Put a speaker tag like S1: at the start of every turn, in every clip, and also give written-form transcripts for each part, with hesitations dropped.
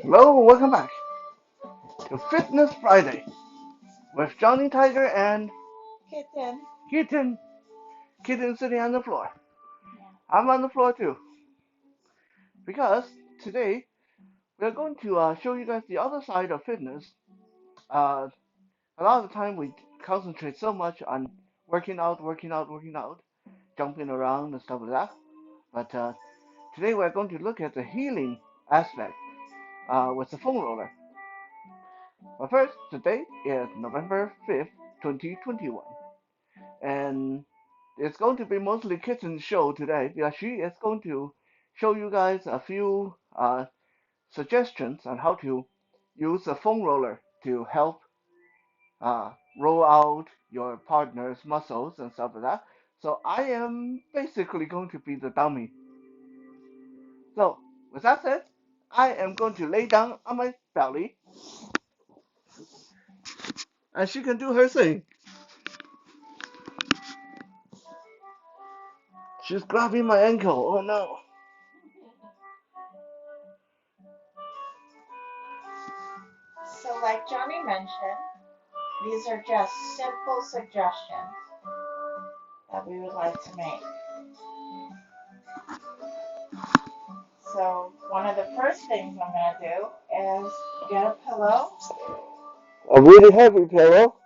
S1: Hello, welcome back to Fitness Friday with Johnny Tiger and
S2: Kitten.
S1: Kitten. Kitten sitting on the floor.
S2: Yeah.
S1: I'm on the floor too because today we're going to show you guys the other side of fitness. Uh, a lot of the time we concentrate so much on working out, jumping around and stuff like that. But today we're going to look at the healing aspect with the foam roller. But first, today is November 5th, 2021. And it's going to be mostly Kitten Show today because she is going to show you guys a few suggestions on how to use a foam roller to help roll out your partner's muscles and stuff like that. So I am basically going to be the dummy. So with that said, I am going to lay down on my belly and she can do her thing. She's grabbing my ankle. Oh no.
S2: So, like Johnny mentioned, these are just simple suggestions that we would like to make. So, one of the first things I'm going to do is get a pillow.
S1: A really heavy pillow.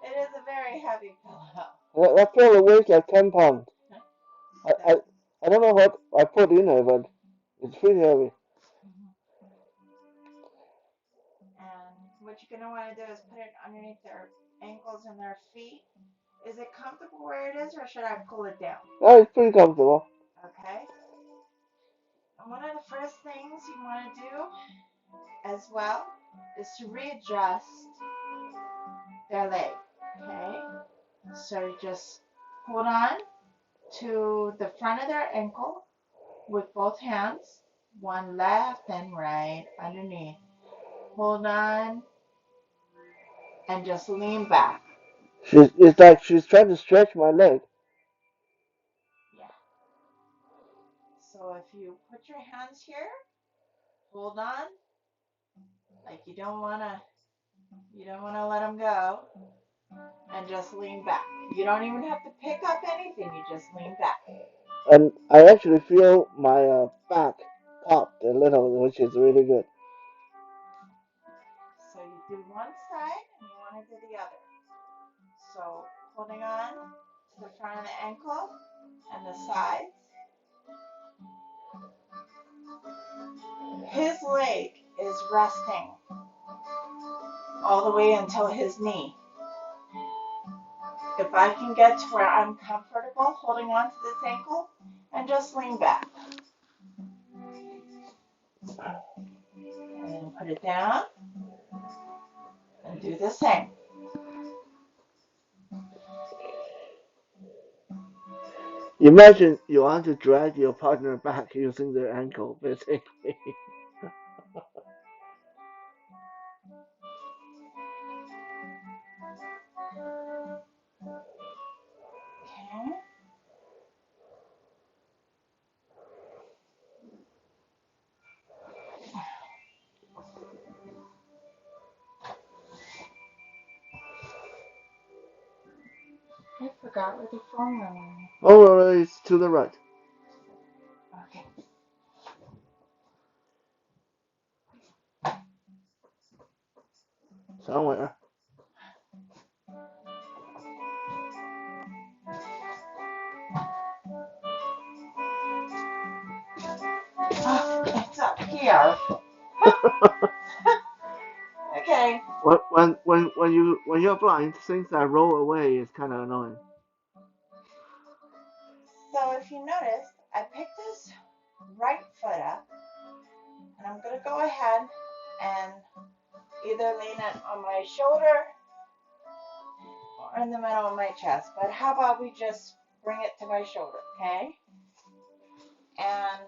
S2: It is a very heavy pillow.
S1: That pillow weighs like 10 pounds. I, I, I don't know what I put in it, but it's pretty heavy.
S2: And what you're going to want to do is put it underneath their ankles and their feet. Is it comfortable where it is, or should I pull it down?
S1: Oh, it's pretty comfortable.
S2: Okay. And one of the first things you want to do as well is to readjust their leg. Okay, so you just hold on to the front of their ankle with both hands, one left and right underneath. Hold on and just lean back.
S1: It's like she's trying to stretch my leg.
S2: Yeah. So if you put your hands here, hold on like you don't wanna let them go, and just lean back. You don't even have to pick up anything. You just lean back.
S1: And I actually feel my back popped a little, which is really good.
S2: So you do one side and you want to do the other. So holding on to the front of the ankle and the sides. His leg is resting all the way until his knee. If I can get to where I'm comfortable holding on to this ankle and just lean back. And then put it down and do the same.
S1: Imagine you want to drag your partner back using their ankle, basically.
S2: Okay. I forgot where the phone went.
S1: Oh, it's to the right.
S2: Okay.
S1: Somewhere.
S2: Oh, it's up here. Okay.
S1: When you're blind, things that roll away is kind of annoying.
S2: So if you notice, I picked this right foot up, and I'm gonna go ahead and either lean it on my shoulder or in the middle of my chest. But how about we just bring it to my shoulder, okay? And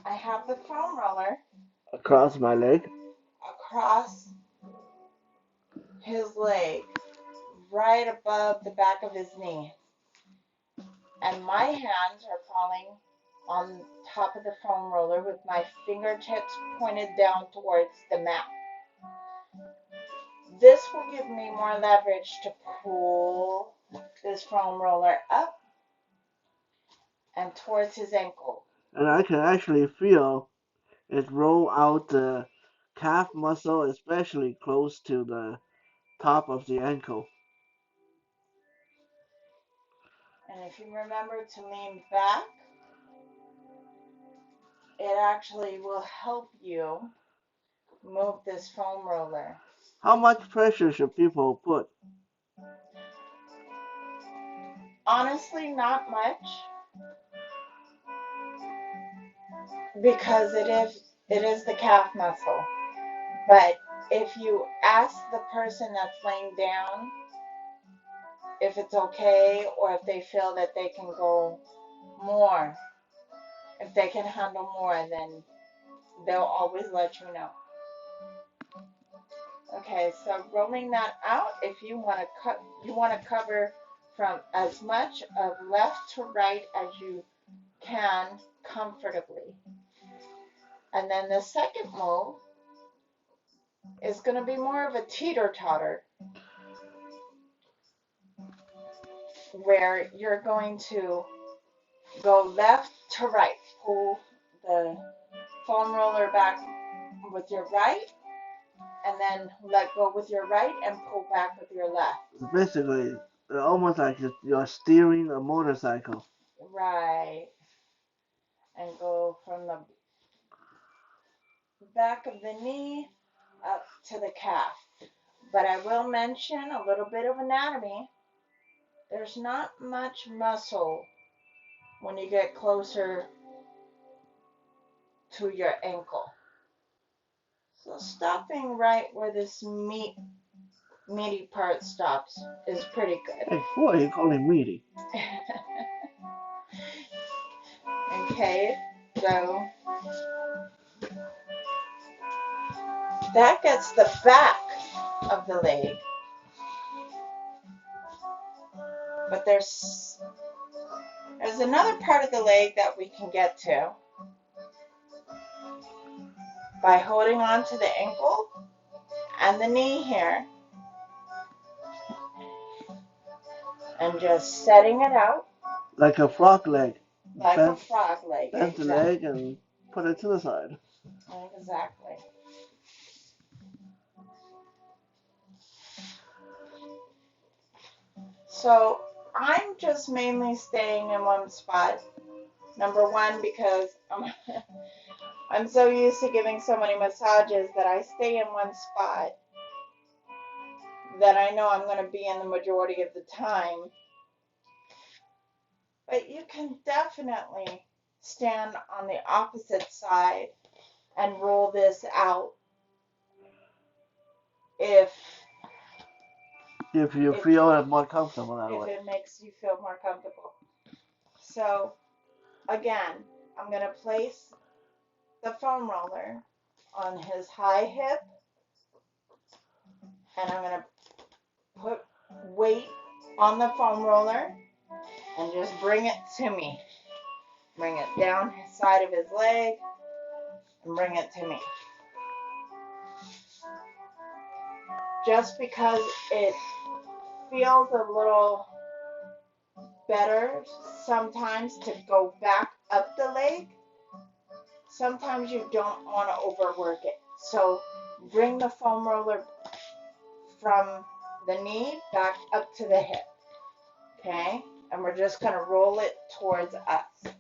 S2: I have the foam roller
S1: Across my leg.
S2: across his leg, right above the back of his knee. And my hands are falling on top of the foam roller with my fingertips pointed down towards the mat. This will give me more leverage to pull this foam roller up and towards his ankle.
S1: And I can actually feel it roll out the calf muscle, especially close to the top of the ankle.
S2: And if you remember to lean back, it actually will help you move this foam roller.
S1: How much pressure should people put?
S2: Honestly, not much, because it is the calf muscle. But if you ask the person that's laying down if it's okay, or if they feel that they can go more, if they can handle more, then they'll always let you know. Okay, so rolling that out, if you want to cover from as much of left to right as you can comfortably. And then the second move is going to be more of a teeter-totter, where you're going to go left to right. Pull the foam roller back with your right, and then let go with your right and pull back with your left.
S1: Basically, almost like you're steering a motorcycle.
S2: Right. And go from the back of the knee up to the calf. But I will mention a little bit of anatomy. There's not much muscle when you get closer to your ankle. So stopping right where this meaty part stops is pretty good.
S1: Hey, what are you calling meaty?
S2: Okay, so that gets the back of the leg. But there's another part of the leg that we can get to by holding on to the ankle and the knee here and just setting it out.
S1: Like a frog leg.
S2: Like a frog leg.
S1: Bend the leg and put it to the side.
S2: Exactly. So I'm just mainly staying in one spot. Number one, because I'm so used to giving so many massages that I stay in one spot that I know I'm going to be in the majority of the time. But you can definitely stand on the opposite side and roll this out if
S1: you feel more comfortable that way.
S2: If it makes you feel more comfortable. So again, I'm going to place the foam roller on his high hip, and I'm going to put weight on the foam roller and just bring it to me. Bring it down his side of his leg and bring it to me. Just because it feels a little better sometimes to go back up the leg, sometimes you don't want to overwork it. So bring the foam roller from the knee back up to the hip. Okay? And we're just going to roll it towards us.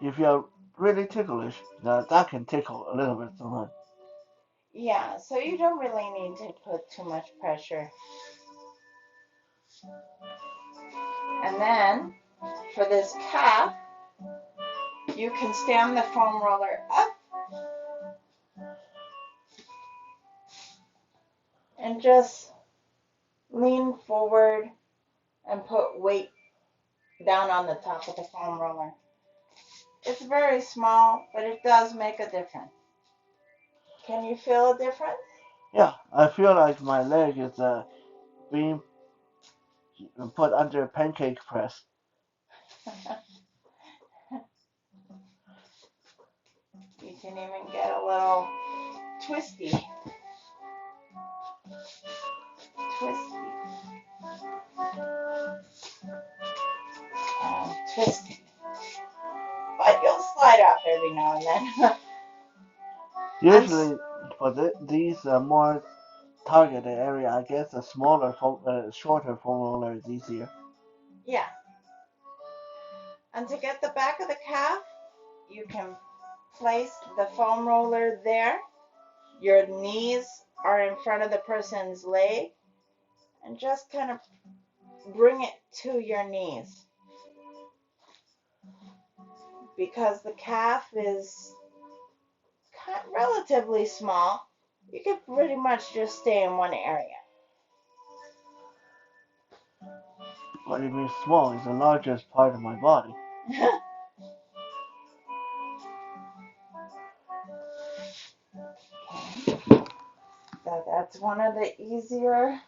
S1: If you're really ticklish, that can tickle a little bit sometimes.
S2: Yeah, so you don't really need to put too much pressure. And then for this calf, you can stand the foam roller up and just lean forward and put weight down on the top of the foam roller. It's very small, but it does make a difference. Can you feel a difference?
S1: Yeah, I feel like my leg is being put under a pancake press.
S2: You can even get a little twisty. And twisty. But you'll slide off every now and then.
S1: Usually, for these more targeted area, I guess a smaller, shorter foam roller is easier.
S2: Yeah. And to get the back of the calf, you can place the foam roller there. Your knees are in front of the person's leg, and just kind of bring it to your knees. Because the calf is relatively small, you can pretty much just stay in one area.
S1: What do you mean small? It's the largest part of my body.
S2: Okay. So that's one of the easier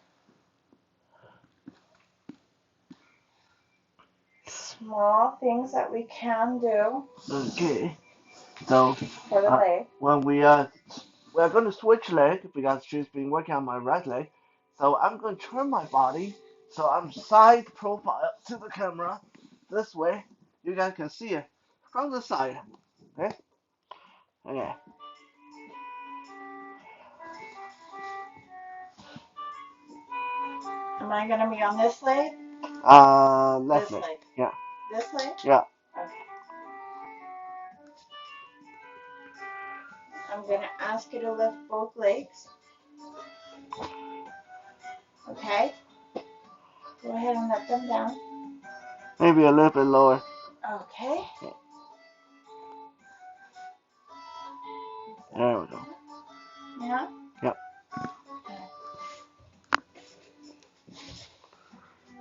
S2: small things that we can do.
S1: Okay. So
S2: For the leg.
S1: when we're going to switch leg because she's been working on my right leg. So I'm going to turn my body so I'm side profile to the camera. This way you guys can see it from the side. Okay? Okay.
S2: Am I going to be on this leg?
S1: Left
S2: This
S1: leg.
S2: leg.
S1: Yeah.
S2: This leg?
S1: Yeah.
S2: Okay. I'm going to ask you to lift both legs. Okay? Go ahead and let them down.
S1: Maybe a little bit lower.
S2: Okay.
S1: There we go.
S2: Yeah?
S1: Yep.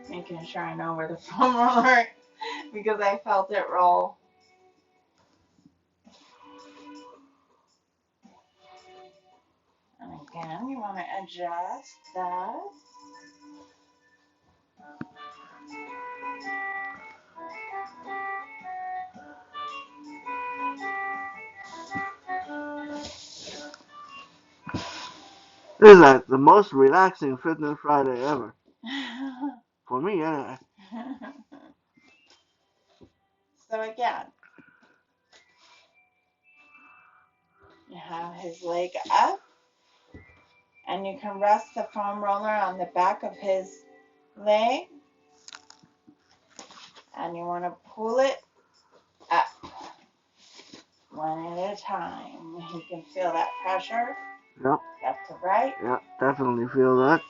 S2: Making sure I know where the foam roller because I felt it roll. And again, you want to adjust that.
S1: This is like the most relaxing Fitness Friday ever. For me, anyway.
S2: So again, you have his leg up, and you can rest the foam roller on the back of his leg, and you want to pull it up one at a time. You can feel that pressure.
S1: Yep.
S2: Left to right.
S1: Yep. Definitely feel that.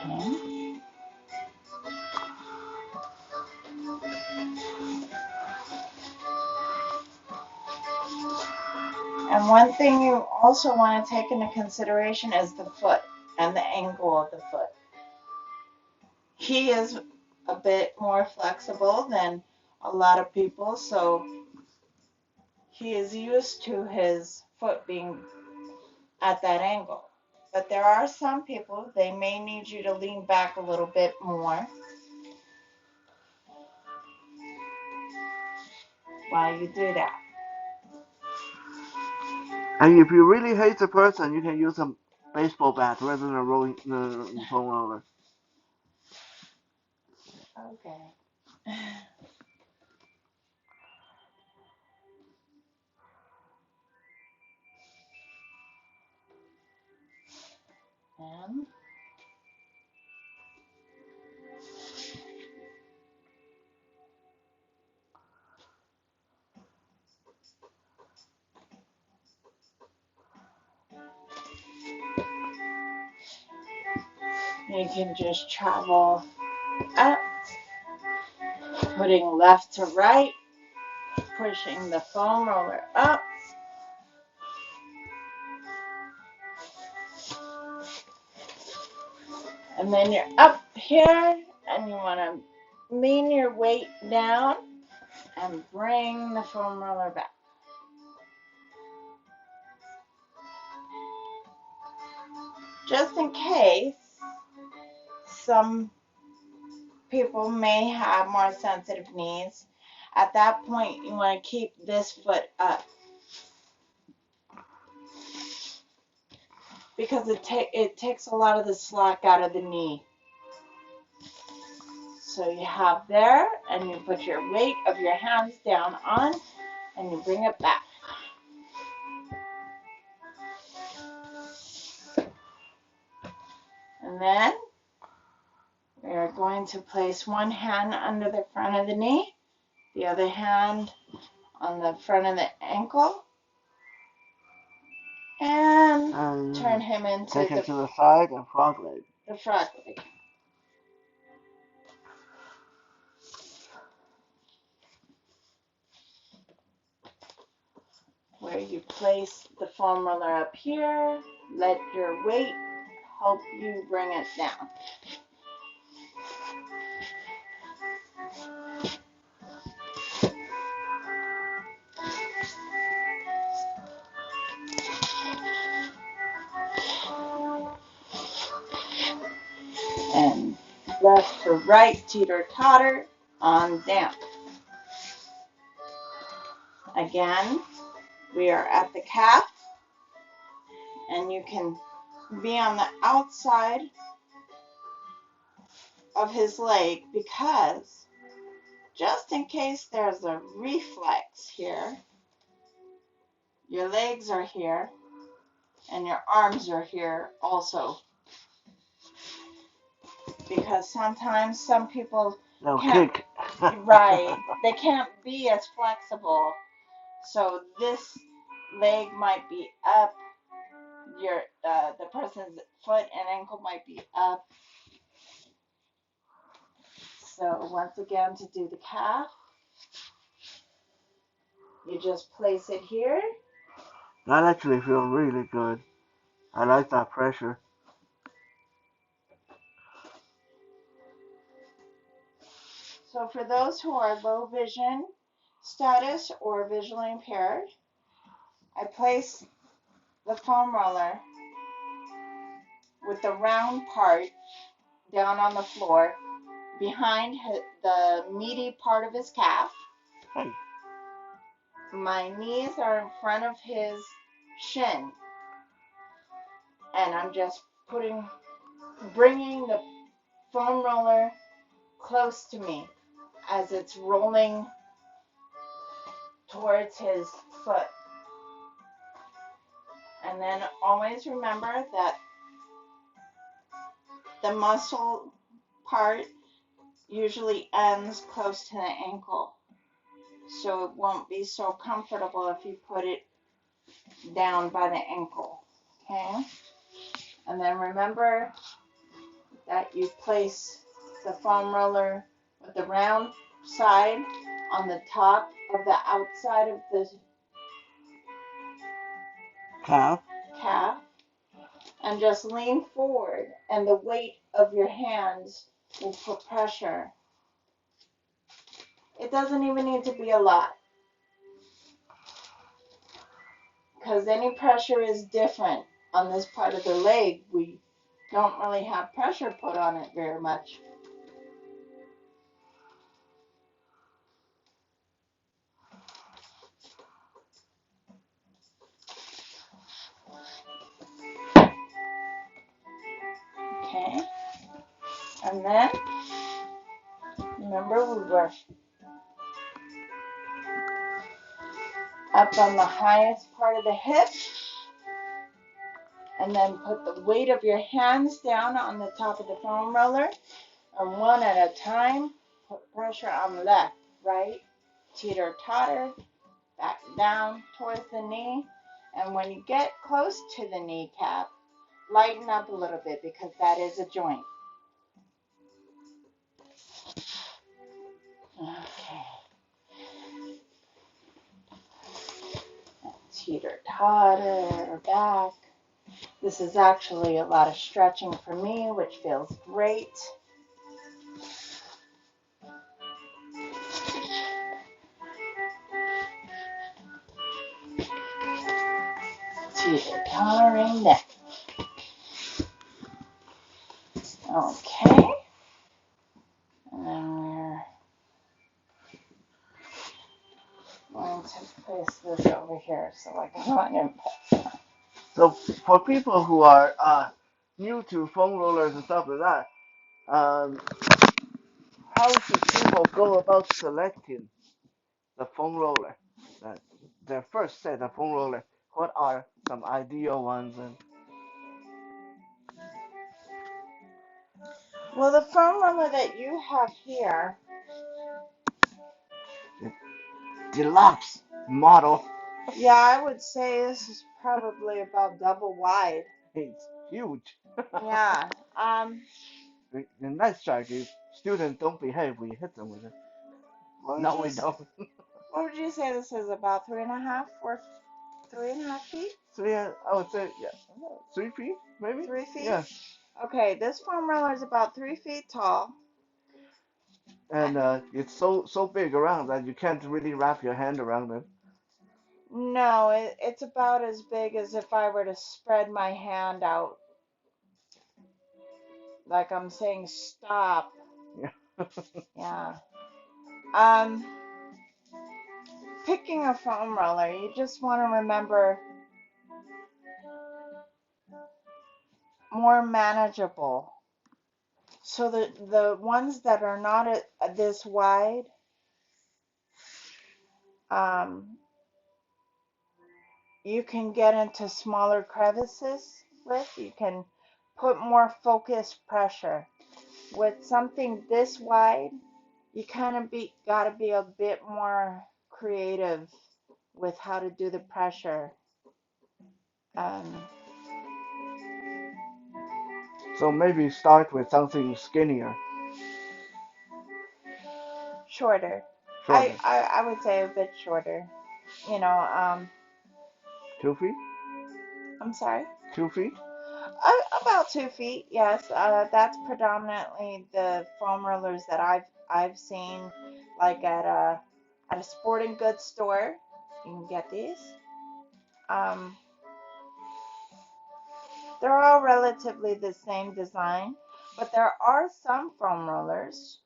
S2: Okay. And one thing you also want to take into consideration is the foot and the angle of the foot. He is a bit more flexible than a lot of people, so he is used to his foot being at that angle. But there are some people, they may need you to lean back a little bit more while you do that.
S1: And if you really hate the person, you can use a baseball bat rather than a rolling foam roller.
S2: Okay. And you can just travel up, putting left to right, pushing the foam roller up. And then you're up here, and you want to lean your weight down and bring the foam roller back. Just in case, some people may have more sensitive knees. At that point, you want to keep this foot up because it takes a lot of the slack out of the knee. So you have there, and you put your weight of your hands down on, and you bring it back. And then we are going to place one hand under the front of the knee, the other hand on the front of the ankle, and turn him into
S1: take it to the side and frog leg.
S2: The frog leg. Where you place the foam roller up here, let your weight help you bring it down. And left to right, teeter-totter, on down. Again, we are at the calf, and you can be on the outside of his leg because just in case there's a reflex here, your legs are here and your arms are here also. Because sometimes some people can't, right, they can't be as flexible. So this leg might be up, the person's foot and ankle might be up. So once again, to do the calf, you just place it here.
S1: That actually feels really good. I like that pressure.
S2: So for those who are low vision status or visually impaired, I place the foam roller with the round part down on the floor behind the meaty part of his calf.
S1: Hey.
S2: My knees are in front of his shin, and I'm just bringing the foam roller close to me as it's rolling towards his foot. And then always remember that the muscle part usually ends close to the ankle, so it won't be so comfortable if you put it down by the ankle. Okay? And then remember that you place the foam roller with the round side on the top of the outside of the calf, and just lean forward, and the weight of your hands will put pressure. It doesn't even need to be a lot, because any pressure is different on this part of the leg. We don't really have pressure put on it very much. Okay, and then remember we were up on the highest part of the hip, and then put the weight of your hands down on the top of the foam roller, and one at a time, put pressure on the left, right, teeter-totter, back down towards the knee, and when you get close to the kneecap, lighten up a little bit because that is a joint. Okay. Teeter-totter back. This is actually a lot of stretching for me, which feels great. feet. We're powering down. Okay. And then we're going to place this over here so I can run and
S1: So for people who are new to foam rollers and stuff like that, um, how should people go about selecting the foam roller? Uh, their first set of foam roller. What are some ideal ones? And
S2: well, the foam roller that you have here,
S1: the deluxe model.
S2: yeah, I would say this is probably about double wide.
S1: It's huge.
S2: Yeah.
S1: The nice strike is students don't behave, we hit them with it.
S2: What would
S1: No,
S2: you
S1: we don't.
S2: what would you say this is about 3.5 or 3.5 feet?
S1: So yeah, I would say yeah, 3 feet maybe.
S2: 3 feet.
S1: Yeah,
S2: Okay, this foam roller is about 3 feet tall.
S1: and it's so big around that you can't really wrap your hand around it.
S2: No, it's about as big as if I were to spread my hand out, like I'm saying stop.
S1: Yeah.
S2: Yeah. Um, Picking a foam roller, you just want to remember more manageable. So the ones that are not this wide, um, you can get into smaller crevices with. You can put more focused pressure. With something this wide, you kind of gotta be a bit more creative with how to do the pressure. Um,
S1: So maybe start with something skinnier,
S2: Shorter.
S1: shorter.
S2: I would say a bit shorter. You know,
S1: 2 feet?
S2: I'm sorry.
S1: 2 feet?
S2: About 2 feet, yes. That's predominantly the foam rollers that I've seen, like at a sporting goods store. You can get these. Um, they're all relatively the same design, but there are some foam rollers.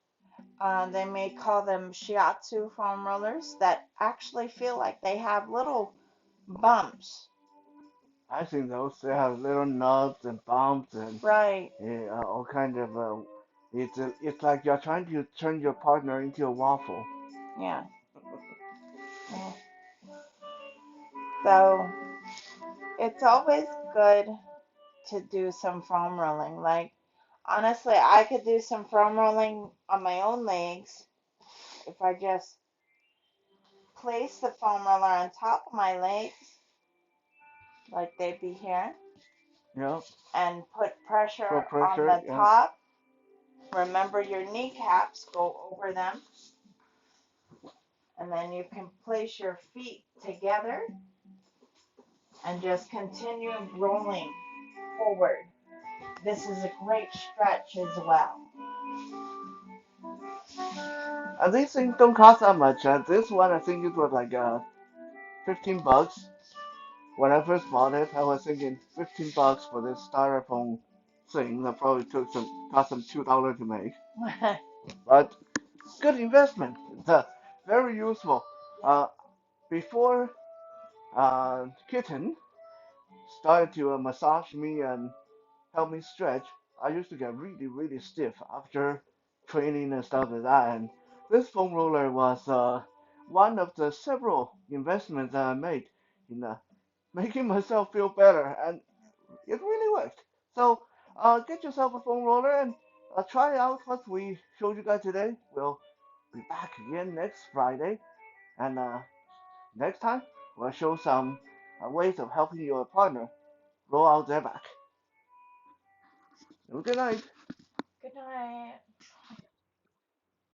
S2: They may call them shiatsu foam rollers that actually feel like they have little bumps.
S1: I think those they have little knobs and bumps and
S2: Right.
S1: all kind of. It's like you're trying to turn your partner into a waffle.
S2: Yeah. Yeah. So it's always good to do some foam rolling. Like, honestly, I could do some foam rolling on my own legs if I just place the foam roller on top of my legs, like they'd be here,
S1: Yeah,
S2: and put
S1: for
S2: pressure on
S1: pressure.
S2: the
S1: Yeah.
S2: top. Remember your kneecaps, go over them, and then you can place your feet together and just continue rolling forward. This is a great stretch as well.
S1: And these things don't cost that much. This one I think it was like $15. When I first bought it, I was thinking $15 for this styrofoam thing that probably cost them $2 to make. But good investment. It's very useful. Uh, before Kitten started to massage me and help me stretch, I used to get really stiff after training and stuff like that. And this foam roller was one of the several investments that I made in making myself feel better, and it really worked. So get yourself a foam roller and try out what we showed you guys today. We'll be back again next Friday, and next time we'll show some ways of helping your partner roll out their back. Have a good night.
S2: Good night.